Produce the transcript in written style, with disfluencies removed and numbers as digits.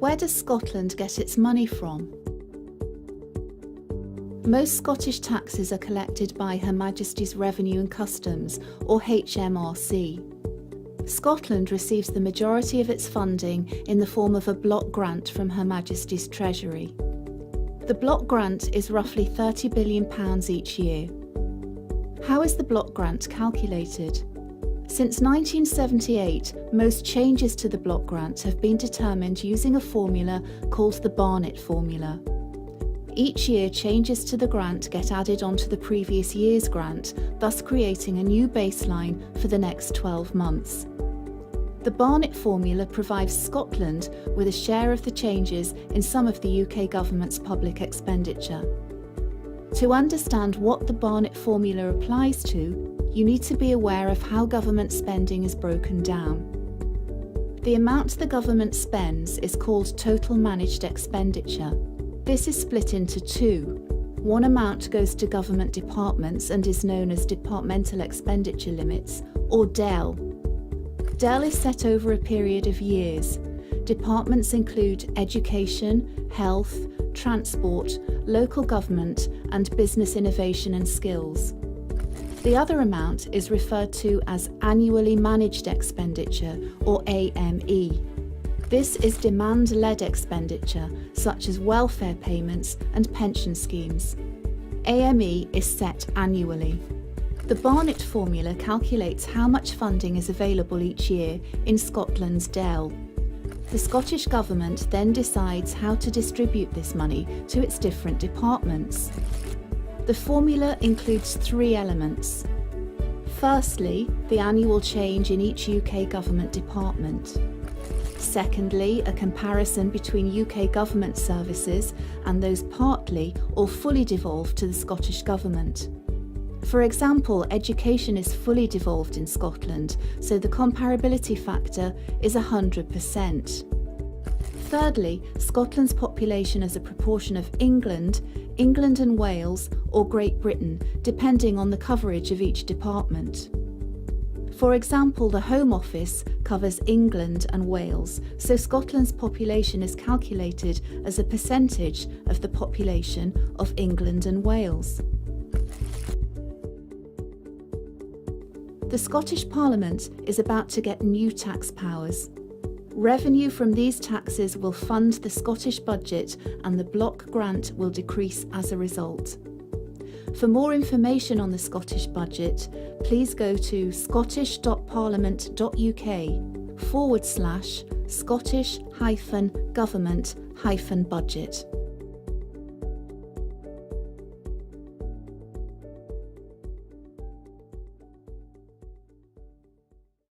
Where does Scotland get its money from? Most Scottish taxes are collected by Her Majesty's Revenue and Customs, or HMRC. Scotland receives the majority of its funding in the form of a block grant from Her Majesty's Treasury. The block grant is roughly £30 billion each year. How is the block grant calculated? Since 1978, most changes to the block grant have been determined using a formula called the Barnett formula. Each year, changes to the grant get added onto the previous year's grant, thus creating a new baseline for the next 12 months. The Barnett formula provides Scotland with a share of the changes in some of the UK government's public expenditure. To understand what the Barnett formula applies to, you need to be aware of how government spending is broken down. The amount the government spends is called total managed expenditure. This is split into two. One amount goes to government departments and is known as Departmental Expenditure Limits, or DEL. DEL is set over a period of years. Departments include education, health, transport, local government, and business innovation and skills. The other amount is referred to as Annually Managed Expenditure, or AME. This is demand-led expenditure, such as welfare payments and pension schemes. AME is set annually. The Barnett formula calculates how much funding is available each year in Scotland's DEL. The Scottish Government then decides how to distribute this money to its different departments. The formula includes three elements. Firstly, the annual change in each UK government department. Secondly, a comparison between UK government services and those partly or fully devolved to the Scottish Government. For example, education is fully devolved in Scotland, so the comparability factor is 100%. Thirdly, Scotland's population as a proportion of England and Wales, or Great Britain, depending on the coverage of each department. For example, the Home Office covers England and Wales, so Scotland's population is calculated as a percentage of the population of England and Wales. The Scottish Parliament is about to get new tax powers. Revenue from these taxes will fund the Scottish budget, and the block grant will decrease as a result. For more information on the Scottish budget, please go to scottish.parliament.uk/Scottish-government-budget.